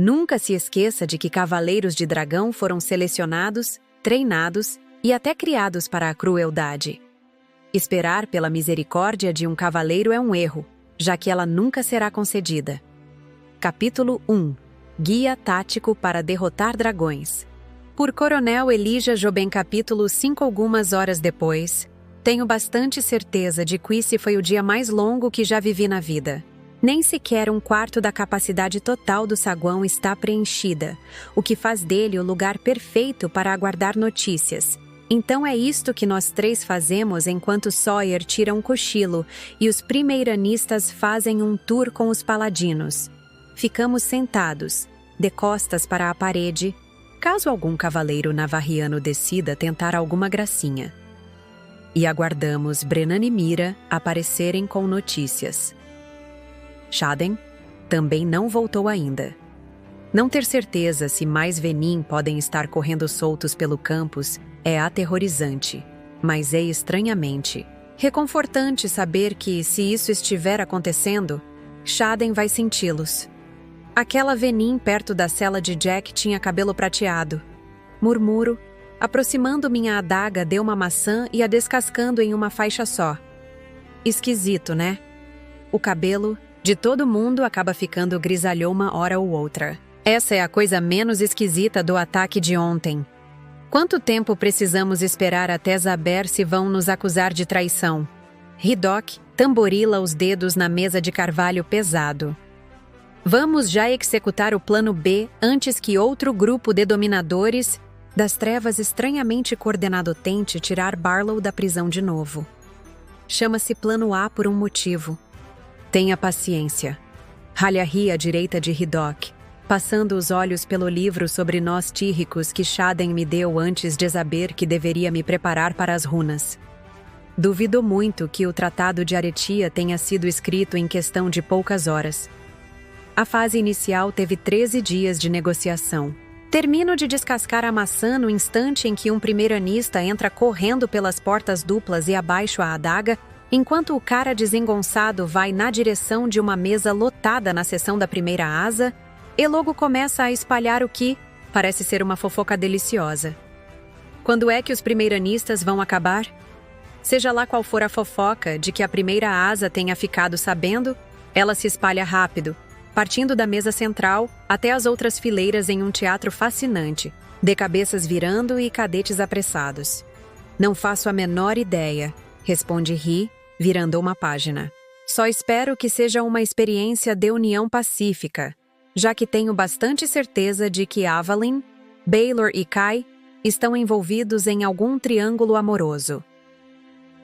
Nunca se esqueça de que cavaleiros de dragão foram selecionados, treinados e até criados para a crueldade. Esperar pela misericórdia de um cavaleiro é um erro, já que ela nunca será concedida. Capítulo 1. Guia tático para derrotar dragões. Por Coronel Elijah Jobim. Capítulo 5. Algumas horas depois, tenho bastante certeza de que esse foi o dia mais longo que já vivi na vida. Nem sequer um quarto da capacidade total do saguão está preenchida, o que faz dele o lugar perfeito para aguardar notícias. Então é isto que nós três fazemos enquanto Sawyer tira um cochilo e os primeiranistas fazem um tour com os paladinos. Ficamos sentados, de costas para a parede, caso algum cavaleiro navarriano decida tentar alguma gracinha. E aguardamos Brennan e Mira aparecerem com notícias. Xaden também não voltou ainda. Não ter certeza se mais Venin podem estar correndo soltos pelo campus é aterrorizante, mas é estranhamente reconfortante saber que, se isso estiver acontecendo, Xaden vai senti-los. Aquela Venin perto da cela de Jack tinha cabelo prateado. Murmuro, aproximando minha adaga, deu uma maçã e a descascando em uma faixa só. Esquisito, né? O cabelo de todo mundo acaba ficando grisalhou uma hora ou outra. Essa é a coisa menos esquisita do ataque de ontem. Quanto tempo precisamos esperar até saber se vão nos acusar de traição? Hidok tamborila os dedos na mesa de carvalho pesado. Vamos já executar o plano B antes que outro grupo de dominadores das trevas estranhamente coordenado tente tirar Barlow da prisão de novo. Chama-se plano A por um motivo. Tenha paciência. Halya ri à direita de Hidok, passando os olhos pelo livro sobre nós tírricos que Xaden me deu antes de saber que deveria me preparar para as runas. Duvido muito que o Tratado de Aretia tenha sido escrito em questão de poucas horas. A fase inicial teve 13 dias de negociação. Termino de descascar a maçã no instante em que um primeiranista entra correndo pelas portas duplas e abaixo a adaga, enquanto o cara desengonçado vai na direção de uma mesa lotada na seção da primeira asa, e logo começa a espalhar o que parece ser uma fofoca deliciosa. Quando é que os primeiranistas vão acabar? Seja lá qual for a fofoca de que a primeira asa tenha ficado sabendo, ela se espalha rápido, partindo da mesa central até as outras fileiras em um teatro fascinante, de cabeças virando e cadetes apressados. Não faço a menor ideia, responde Ri, virando uma página. Só espero que seja uma experiência de união pacífica, já que tenho bastante certeza de que Avalyn, Baylor e Kai estão envolvidos em algum triângulo amoroso.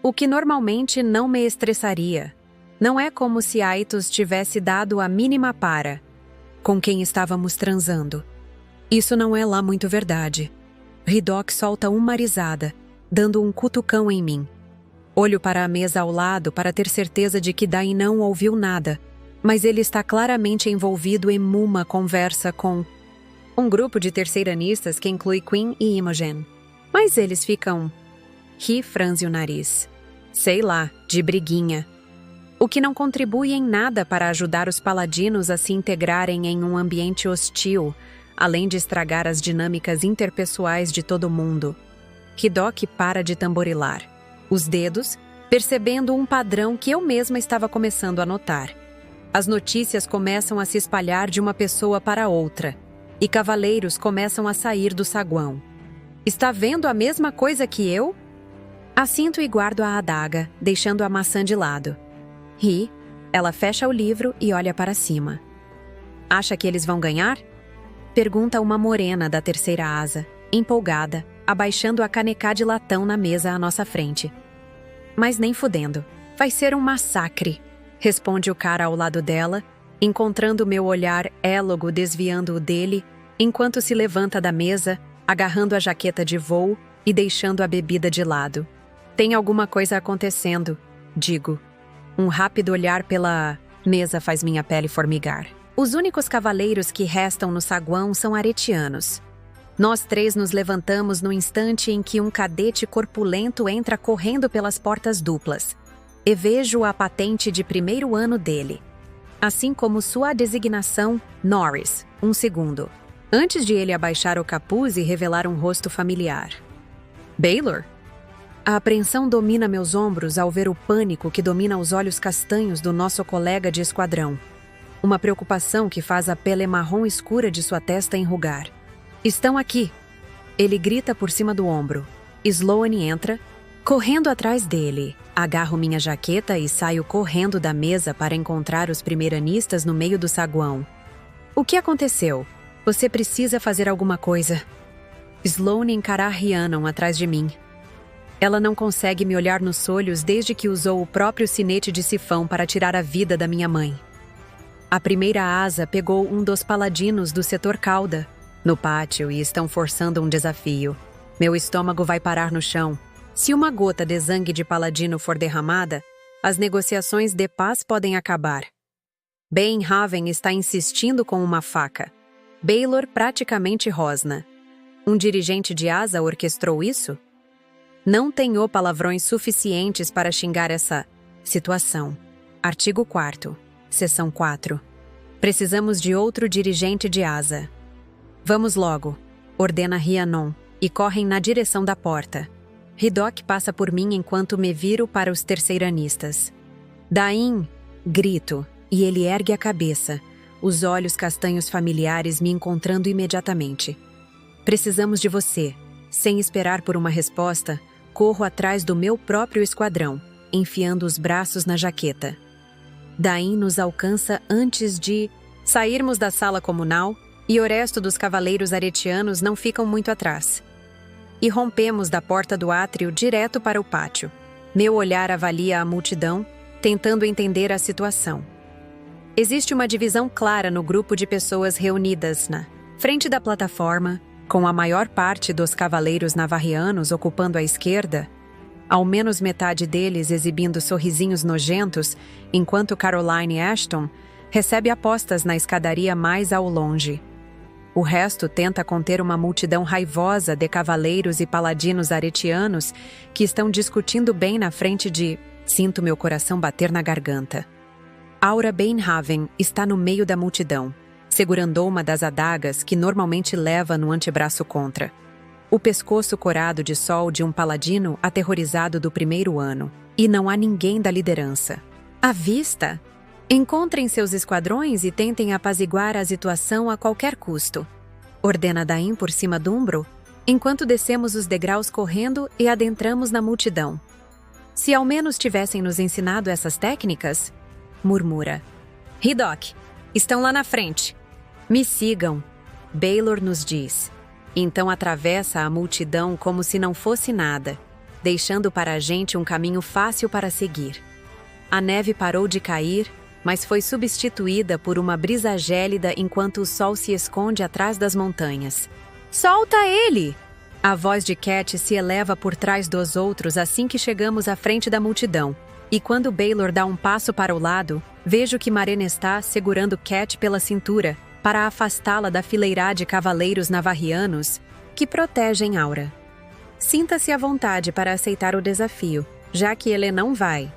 O que normalmente não me estressaria. Não é como se Aitos tivesse dado a mínima para com quem estávamos transando. Isso não é lá muito verdade. Hidok solta uma risada, dando um cutucão em mim. Olho para a mesa ao lado para ter certeza de que Dain não ouviu nada, mas ele está claramente envolvido em uma conversa com um grupo de terceiranistas que inclui Queen e Imogen. Mas eles ficam... Ri franze o nariz. Sei lá, de briguinha. O que não contribui em nada para ajudar os paladinos a se integrarem em um ambiente hostil, além de estragar as dinâmicas interpessoais de todo mundo. Hidok para de tamborilar os dedos, percebendo um padrão que eu mesma estava começando a notar. As notícias começam a se espalhar de uma pessoa para outra, e cavaleiros começam a sair do saguão. Está vendo a mesma coisa que eu? Assinto e guardo a adaga, deixando a maçã de lado. Ri, ela fecha o livro e olha para cima. Acha que eles vão ganhar? Pergunta uma morena da terceira asa, empolgada, abaixando a canecá de latão na mesa à nossa frente. Mas nem fudendo. Vai ser um massacre, responde o cara ao lado dela, encontrando meu olhar élogo desviando o dele, enquanto se levanta da mesa, agarrando a jaqueta de voo e deixando a bebida de lado. Tem alguma coisa acontecendo, digo. Um rápido olhar pela mesa faz minha pele formigar. Os únicos cavaleiros que restam no saguão são aretianos. Nós três nos levantamos no instante em que um cadete corpulento entra correndo pelas portas duplas. E vejo a patente de primeiro ano dele. assim como sua designação Norris, um segundo, antes de ele abaixar o capuz e revelar um rosto familiar. Baylor? A apreensão domina meus ombros ao ver o pânico que domina os olhos castanhos do nosso colega de esquadrão. Uma preocupação que faz a pele marrom escura de sua testa enrugar. Estão aqui! Ele grita por cima do ombro. Sloane entra, correndo atrás dele. Agarro minha jaqueta e saio correndo da mesa para encontrar os primeiranistas no meio do saguão. O que aconteceu? Você precisa fazer alguma coisa. Sloane encara Rhiannon atrás de mim. Ela não consegue me olhar nos olhos desde que usou o próprio sinete de sifão para tirar a vida da minha mãe. A primeira asa pegou um dos paladinos do setor cauda no pátio e estão forçando um desafio. Meu estômago vai parar no chão. Se uma gota de sangue de paladino for derramada, as negociações de paz podem acabar. Bainhaven está insistindo com uma faca. Baylor praticamente rosna. Um dirigente de asa orquestrou isso? Não tenho palavrões suficientes para xingar essa situação. Artigo 4º, seção 4. Precisamos de outro dirigente de asa. Vamos logo, ordena Rhiannon, e correm na direção da porta. Hidok passa por mim enquanto me viro para os terceiranistas. Dain, grito, e ele ergue a cabeça, os olhos castanhos familiares me encontrando imediatamente. Precisamos de você. Sem esperar por uma resposta, corro atrás do meu próprio esquadrão, enfiando os braços na jaqueta. Dain nos alcança antes de sairmos da sala comunal e o resto dos cavaleiros aretianos não ficam muito atrás. E rompemos da porta do átrio direto para o pátio. Meu olhar avalia a multidão, tentando entender a situação. Existe uma divisão clara no grupo de pessoas reunidas na frente da plataforma, com a maior parte dos cavaleiros navarrianos ocupando a esquerda, ao menos metade deles exibindo sorrisinhos nojentos, enquanto Caroline Ashton recebe apostas na escadaria mais ao longe. O resto tenta conter uma multidão raivosa de cavaleiros e paladinos aretianos que estão discutindo bem na frente de... Sinto meu coração bater na garganta. Aura Bainhaven está no meio da multidão, segurando uma das adagas que normalmente leva no antebraço contra. O pescoço corado de sol de um paladino aterrorizado do primeiro ano. E não há ninguém da liderança. À vista! Encontrem seus esquadrões e tentem apaziguar a situação a qualquer custo. Ordena Dain por cima do ombro, enquanto descemos os degraus correndo e adentramos na multidão. Se ao menos tivessem nos ensinado essas técnicas, murmura. Hidok, estão lá na frente. Me sigam, Baylor nos diz. Então atravessa a multidão como se não fosse nada, deixando para a gente um caminho fácil para seguir. A neve parou de cair, mas foi substituída por uma brisa gélida enquanto o sol se esconde atrás das montanhas. Solta ele! A voz de Cat se eleva por trás dos outros assim que chegamos à frente da multidão. E quando Baylor dá um passo para o lado, vejo que Marena está segurando Cat pela cintura para afastá-la da fileira de cavaleiros navarrianos que protegem Aura. Sinta-se à vontade para aceitar o desafio, já que ele não vai.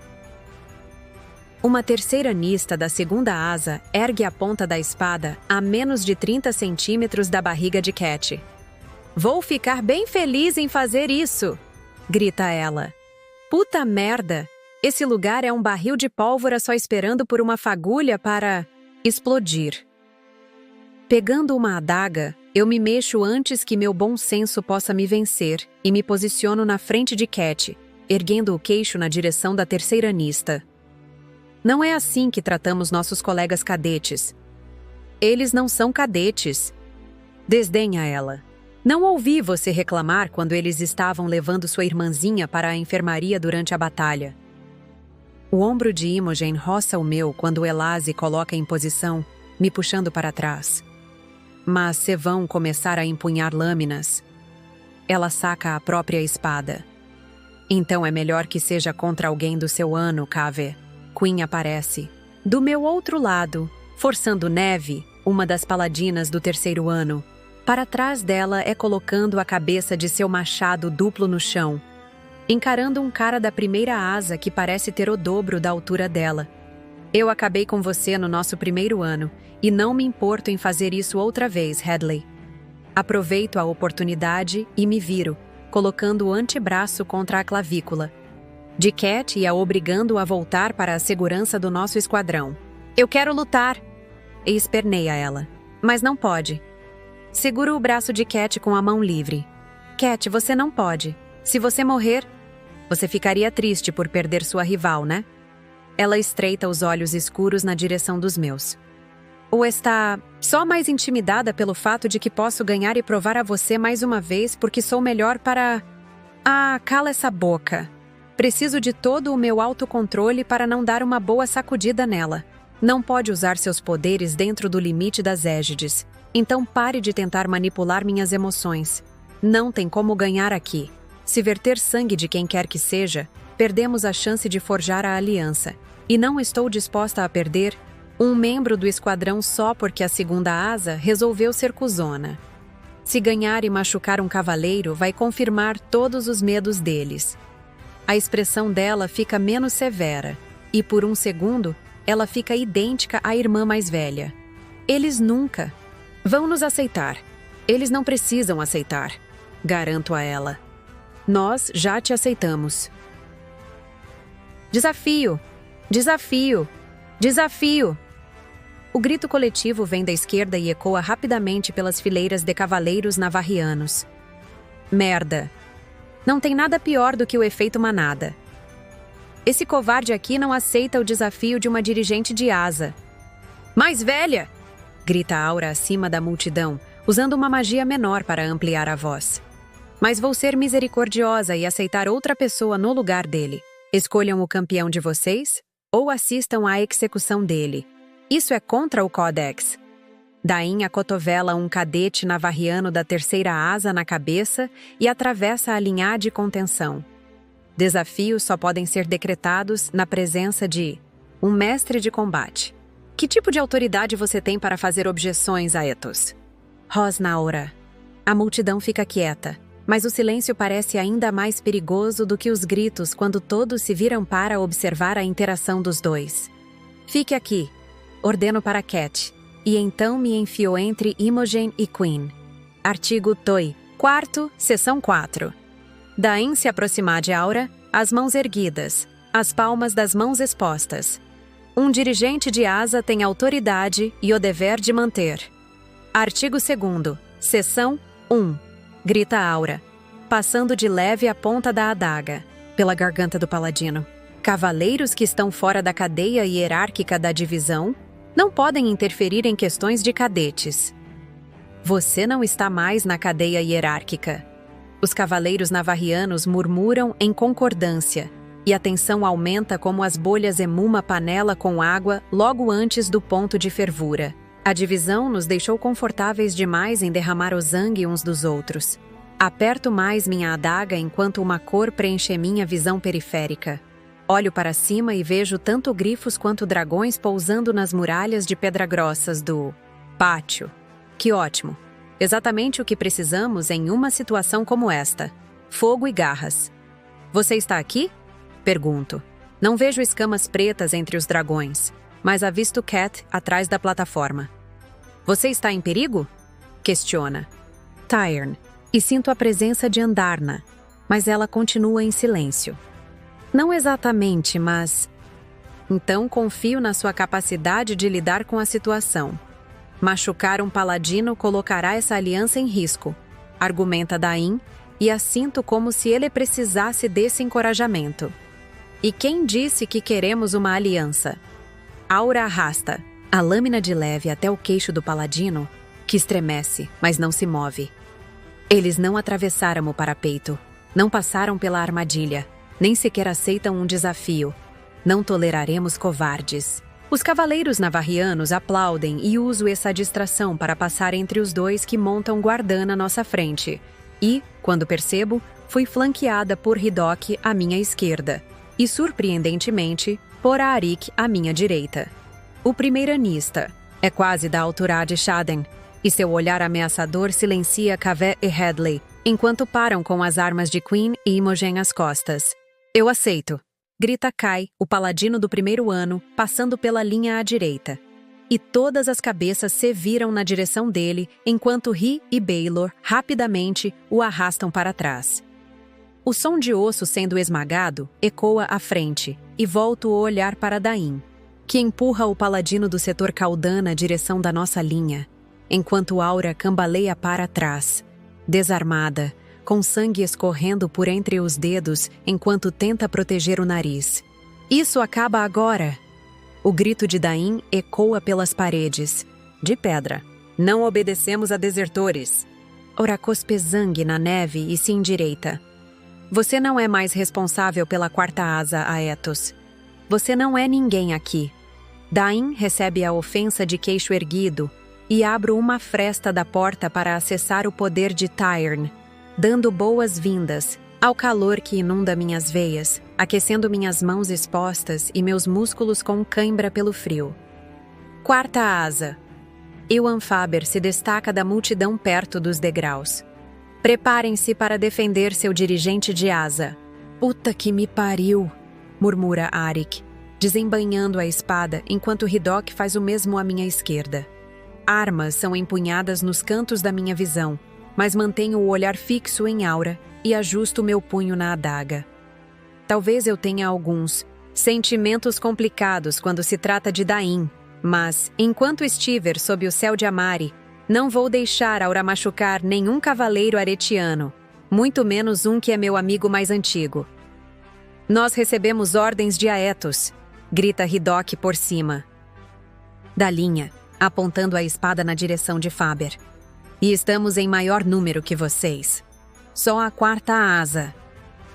Uma terceiranista da segunda asa ergue a ponta da espada a menos de 30 centímetros da barriga de Cat. Vou ficar bem feliz em fazer isso, grita ela. Puta merda! Esse lugar é um barril de pólvora só esperando por uma fagulha para explodir. Pegando uma adaga, eu me mexo antes que meu bom senso possa me vencer e me posiciono na frente de Cat, erguendo o queixo na direção da terceiranista. Não é assim que tratamos nossos colegas cadetes. Eles não são cadetes. Desdenha ela. Não ouvi você reclamar quando eles estavam levando sua irmãzinha para a enfermaria durante a batalha. O ombro de Imogen roça o meu quando Elase coloca em posição, me puxando para trás. Mas se vão começar a empunhar lâminas. Ela saca a própria espada. Então é melhor que seja contra alguém do seu ano, Cave. Queen aparece. Do meu outro lado, forçando Neve, uma das paladinas do terceiro ano. Para trás dela é colocando a cabeça de seu machado duplo no chão, encarando um cara da primeira asa que parece ter o dobro da altura dela. Eu acabei com você no nosso primeiro ano, e não me importo em fazer isso outra vez, Hadley. Aproveito a oportunidade e me viro, colocando o antebraço contra a clavícula. De Cat e a obrigando a voltar para a segurança do nosso esquadrão. Eu quero lutar! E espernei a ela. Mas não pode. Seguro o braço de Cat com a mão livre. Cat, você não pode. Se você morrer, você ficaria triste por perder sua rival, né? Ela estreita os olhos escuros na direção dos meus. Ou está só mais intimidada pelo fato de que posso ganhar e provar a você mais uma vez porque sou melhor para... Ah, cala essa boca. Preciso de todo o meu autocontrole para não dar uma boa sacudida nela. Não pode usar seus poderes dentro do limite das égides. Então pare de tentar manipular minhas emoções. Não tem como ganhar aqui. Se verter sangue de quem quer que seja, perdemos a chance de forjar a aliança. E não estou disposta a perder um membro do esquadrão só porque a segunda asa resolveu ser cuzona. Se ganhar e machucar um cavaleiro, vai confirmar todos os medos deles. A expressão dela fica menos severa, e por um segundo, ela fica idêntica à irmã mais velha. Eles nunca vão nos aceitar. Eles não precisam aceitar, garanto a ela. Nós já te aceitamos. Desafio! Desafio! Desafio! O grito coletivo vem da esquerda e ecoa rapidamente pelas fileiras de cavaleiros navarrianos. Merda! Não tem nada pior do que o efeito manada. Esse covarde aqui não aceita o desafio de uma dirigente de asa. Mais velha! Grita Aura acima da multidão, usando uma magia menor para ampliar a voz. Mas vou ser misericordiosa e aceitar outra pessoa no lugar dele. Escolham o campeão de vocês ou assistam à execução dele. Isso é contra o Codex. Dain acotovela um cadete navarriano da terceira asa na cabeça e atravessa a linha de contenção. Desafios só podem ser decretados na presença de um mestre de combate. Que tipo de autoridade você tem para fazer objeções a Ethos? Rosnaura. A multidão fica quieta, mas o silêncio parece ainda mais perigoso do que os gritos quando todos se viram para observar a interação dos dois. Fique aqui, ordeno para Cat, e então me enfiou entre Imogen e Queen. Artigo TOI, 4º, seção 4. Dain se aproximar de Aura, as mãos erguidas, as palmas das mãos expostas. Um dirigente de asa tem autoridade e o dever de manter. Artigo 2º, seção 1. Grita Aura, passando de leve a ponta da adaga, pela garganta do paladino. Cavaleiros que estão fora da cadeia hierárquica da divisão não podem interferir em questões de cadetes. Você não está mais na cadeia hierárquica. Os cavaleiros navarrianos murmuram em concordância, e a tensão aumenta como as bolhas em uma panela com água logo antes do ponto de fervura. A divisão nos deixou confortáveis demais em derramar o sangue uns dos outros. Aperto mais minha adaga enquanto uma cor preenche minha visão periférica. Olho para cima e vejo tanto grifos quanto dragões pousando nas muralhas de pedra grossas do pátio. Que ótimo! Exatamente o que precisamos em uma situação como esta. Fogo e garras. Você está aqui? Pergunto. Não vejo escamas pretas entre os dragões, mas avisto Cat atrás da plataforma. Você está em perigo? Questiona. Tyrn. E sinto a presença de Andarna, mas ela continua em silêncio. Não exatamente, mas... Então confio na sua capacidade de lidar com a situação. Machucar um paladino colocará essa aliança em risco, argumenta Dain, e assinto como se ele precisasse desse encorajamento. E quem disse que queremos uma aliança? Aura arrasta a lâmina de leve até o queixo do paladino, que estremece, mas não se move. Eles não atravessaram o parapeito, não passaram pela armadilha, nem sequer aceitam um desafio. Não toleraremos covardes. Os cavaleiros navarrianos aplaudem e uso essa distração para passar entre os dois que montam guardana à nossa frente. E, quando percebo, fui flanqueada por Hidok à minha esquerda e, surpreendentemente, por Arik à minha direita. O primeiranista é quase da altura de Shaden, e seu olhar ameaçador silencia Cavett e Hadley, enquanto param com as armas de Queen e Imogen às costas. Eu aceito. grita Kai, o paladino do primeiro ano, passando pela linha à direita. E todas as cabeças se viram na direção dele, enquanto Ri e Baylor, rapidamente, o arrastam para trás. O som de osso sendo esmagado ecoa à frente, e volto o olhar para Dain, que empurra o paladino do setor Caudan na direção da nossa linha, enquanto Aura cambaleia para trás, desarmada, com sangue escorrendo por entre os dedos enquanto tenta proteger o nariz. Isso acaba agora! O grito de Dain ecoa pelas paredes. De pedra. Não obedecemos a desertores. Ora cospe zangue na neve e se endireita. Você não é mais responsável pela quarta asa, Aetos. Você não é ninguém aqui. Dain recebe a ofensa de queixo erguido e abro uma fresta da porta para acessar o poder de Tyrn, dando boas-vindas ao calor que inunda minhas veias, aquecendo minhas mãos expostas e meus músculos com cãibra pelo frio. Quarta asa. Ewan Faber se destaca da multidão perto dos degraus. Preparem-se para defender seu dirigente de asa. Puta que me pariu, murmura Arik, desembainhando a espada enquanto Hidok faz o mesmo à minha esquerda. Armas são empunhadas nos cantos da minha visão, mas mantenho o olhar fixo em Aura e ajusto meu punho na adaga. Talvez eu tenha alguns sentimentos complicados quando se trata de Dain, mas, enquanto estiver sob o céu de Amari, não vou deixar Aura machucar nenhum cavaleiro aretiano, muito menos um que é meu amigo mais antigo. Nós recebemos ordens de Aetos, grita Hidok por cima da linha, apontando a espada na direção de Faber. E estamos em maior número que vocês. Só a quarta asa,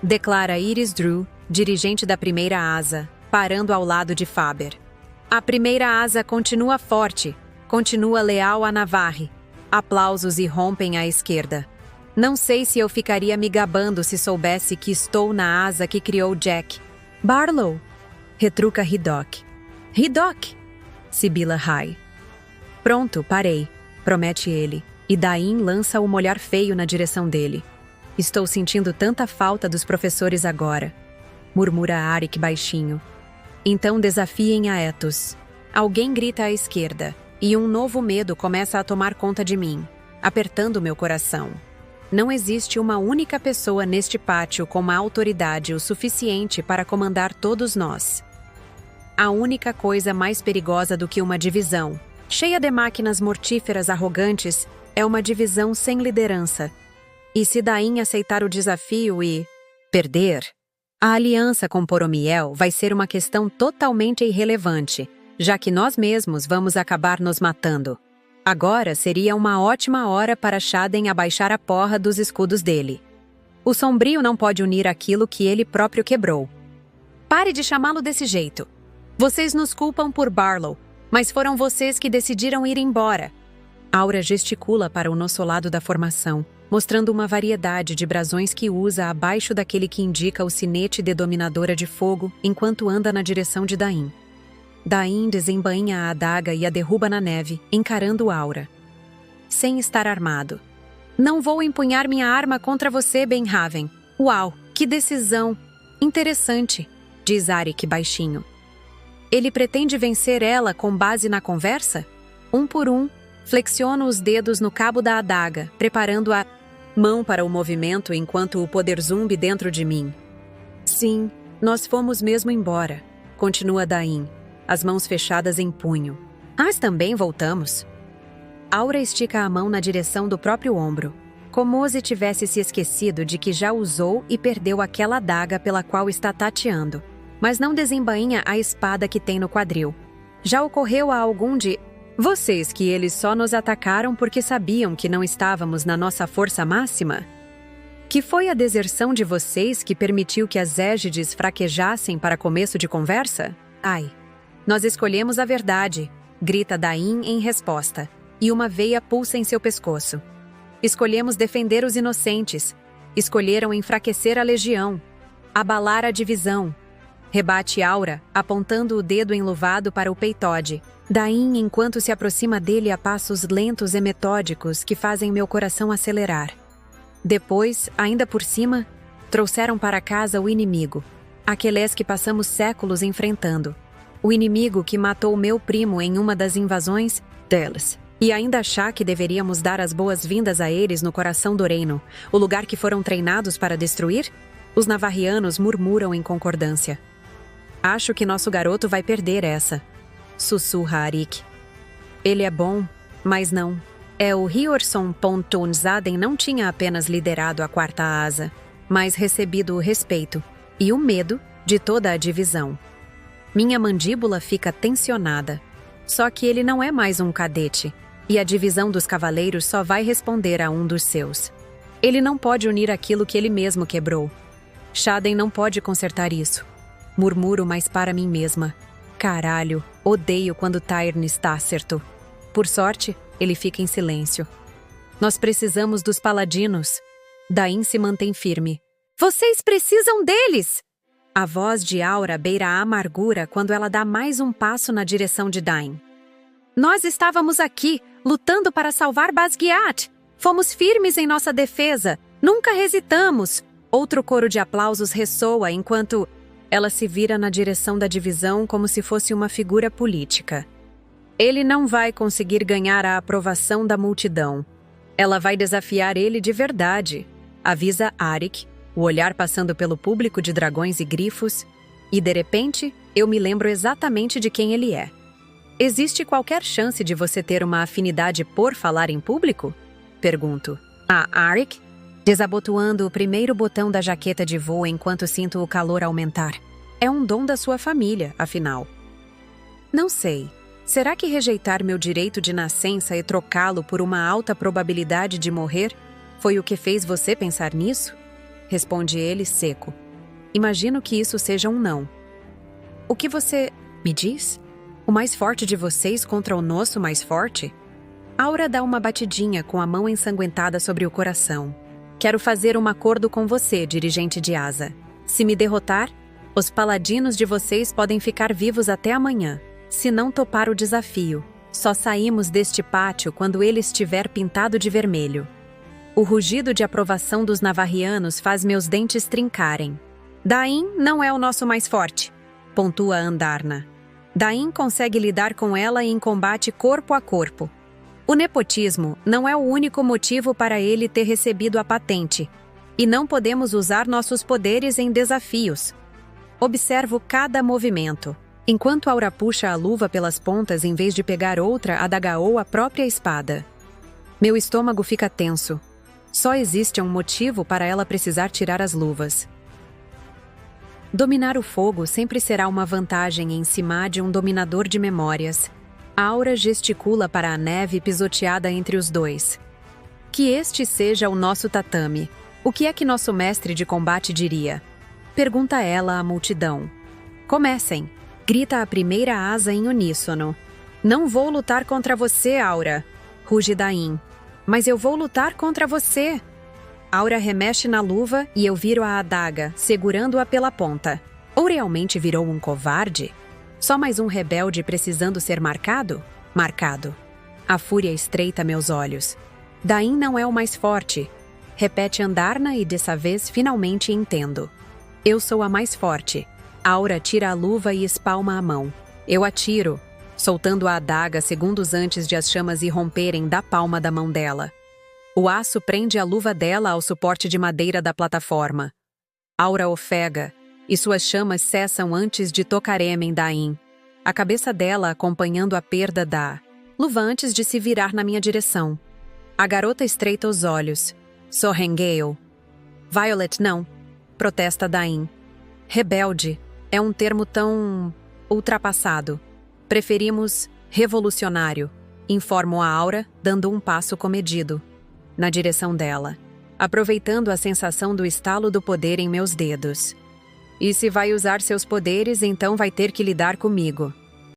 declara Iris Drew, dirigente da primeira asa, parando ao lado de Faber. A primeira asa continua forte, continua leal a Navarre. Aplausos irrompem à esquerda. Não sei se eu ficaria me gabando se soubesse que estou na asa que criou Jack. Barlow, retruca Hidok. Hidok, sibila Hai. Pronto, parei, promete ele, e Dain lança um olhar feio na direção dele. Estou sentindo tanta falta dos professores agora, murmura Arik baixinho. Então desafiem Aetos. Alguém grita à esquerda, e um novo medo começa a tomar conta de mim, apertando meu coração. Não existe uma única pessoa neste pátio com uma autoridade o suficiente para comandar todos nós. A única coisa mais perigosa do que uma divisão, cheia de máquinas mortíferas arrogantes, é uma divisão sem liderança. E se Dain aceitar o desafio e perder, a aliança com Poromiel vai ser uma questão totalmente irrelevante, já que nós mesmos vamos acabar nos matando. Agora seria uma ótima hora para Shaden abaixar a porra dos escudos dele. O Sombrio não pode unir aquilo que ele próprio quebrou. Pare de chamá-lo desse jeito. Vocês nos culpam por Barlow, mas foram vocês que decidiram ir embora. Aura gesticula para o nosso lado da formação, mostrando uma variedade de brasões que usa abaixo daquele que indica o sinete de dominadora de fogo enquanto anda na direção de Dain. Dain desembainha a adaga e a derruba na neve, encarando Aura. Sem estar armado. Não vou empunhar minha arma contra você, Benhaven. Uau, que decisão! Interessante, diz Arik baixinho. Ele pretende vencer ela com base na conversa? Um por um, flexiono os dedos no cabo da adaga, preparando a mão para o movimento enquanto o poder zumbi dentro de mim. Sim, nós fomos mesmo embora, continua Dain, as mãos fechadas em punho. Mas também voltamos. Aura estica a mão na direção do próprio ombro, como se tivesse se esquecido de que já usou e perdeu aquela adaga pela qual está tateando, mas não desembainha a espada que tem no quadril. Já ocorreu a algum de vocês que eles só nos atacaram porque sabiam que não estávamos na nossa força máxima? Que foi a deserção de vocês que permitiu que as égides fraquejassem para começo de conversa? Ai, nós escolhemos a verdade, grita Dain em resposta, e uma veia pulsa em seu pescoço. Escolhemos defender os inocentes. Escolheram enfraquecer a legião, abalar a divisão. Rebate Aura, apontando o dedo enluvado para o peitode. Dain enquanto se aproxima dele a passos lentos e metódicos que fazem meu coração acelerar. Depois, ainda por cima, trouxeram para casa o inimigo. Aqueles que passamos séculos enfrentando. O inimigo que matou meu primo em uma das invasões deles. E ainda achar que deveríamos dar as boas-vindas a eles no coração do reino, o lugar que foram treinados para destruir? Os navarrianos murmuram em concordância. Acho que nosso garoto vai perder essa, sussurra Arik. Ele é bom, mas não. O Hyorson Pontonzaden não tinha apenas liderado a quarta asa, mas recebido o respeito e o medo de toda a divisão. Minha mandíbula fica tensionada. Só que ele não é mais um cadete, e a divisão dos cavaleiros só vai responder a um dos seus. Ele não pode unir aquilo que ele mesmo quebrou. Shaden não pode consertar isso. Murmuro mais para mim mesma. Caralho, odeio quando Tyrne está certo. Por sorte, ele fica em silêncio. Nós precisamos dos paladinos. Dain se mantém firme. Vocês precisam deles! A voz de Aura beira a amargura quando ela dá mais um passo na direção de Dain. Nós estávamos aqui, lutando para salvar Basgiath. Fomos firmes em nossa defesa. Nunca hesitamos. Outro coro de aplausos ressoa enquanto ela se vira na direção da divisão como se fosse uma figura política. Ele não vai conseguir ganhar a aprovação da multidão. Ela vai desafiar ele de verdade, avisa Arik, o olhar passando pelo público de dragões e grifos, e de repente eu me lembro exatamente de quem ele é. Existe qualquer chance de você ter uma afinidade por falar em público? Pergunto. Arik, desabotoando o primeiro botão da jaqueta de voo enquanto sinto o calor aumentar. É um dom da sua família, afinal. Não sei. Será que rejeitar meu direito de nascença e trocá-lo por uma alta probabilidade de morrer foi o que fez você pensar nisso? Responde ele seco. Imagino que isso seja um não. O que você me diz? O mais forte de vocês contra o nosso mais forte? Aura dá uma batidinha com a mão ensanguentada sobre o coração. Quero fazer um acordo com você, dirigente de asa. Se me derrotar, os paladinos de vocês podem ficar vivos até amanhã. Se não topar o desafio, só saímos deste pátio quando ele estiver pintado de vermelho. O rugido de aprovação dos navarrianos faz meus dentes trincarem. Dain não é o nosso mais forte, pontua Andarna. Dain consegue lidar com ela em combate corpo a corpo. O nepotismo não é o único motivo para ele ter recebido a patente, e não podemos usar nossos poderes em desafios. Observo cada movimento. Enquanto Aura puxa a luva pelas pontas em vez de pegar outra, adagaou a própria espada. Meu estômago fica tenso. Só existe um motivo para ela precisar tirar as luvas. Dominar o fogo sempre será uma vantagem em cima de um dominador de memórias. Aura gesticula para a neve pisoteada entre os dois. Que este seja o nosso tatame. O que é que nosso mestre de combate diria? Pergunta ela à multidão. Comecem! Grita a primeira asa em uníssono. Não vou lutar contra você, Aura, ruge Dain. Mas eu vou lutar contra você. Aura remexe na luva e eu viro a adaga, segurando-a pela ponta. Ou realmente virou um covarde? Só mais um rebelde precisando ser marcado? Marcado. A fúria estreita meus olhos. Dain não é o mais forte. Repete Andarna e dessa vez finalmente entendo. Eu sou a mais forte. Aura tira a luva e espalma a mão. Eu atiro, soltando a adaga segundos antes de as chamas irromperem da palma da mão dela. O aço prende a luva dela ao suporte de madeira da plataforma. Aura ofega, e suas chamas cessam antes de tocarem em Dain. A cabeça dela acompanhando a perda da luva antes de se virar na minha direção. A garota estreita os olhos. Sorrengale. Violet não, protesta Dain. Rebelde. É um termo tão ultrapassado. Preferimos revolucionário, informo a Aura, dando um passo comedido na direção dela, aproveitando a sensação do estalo do poder em meus dedos. E se vai usar seus poderes, então vai ter que lidar comigo.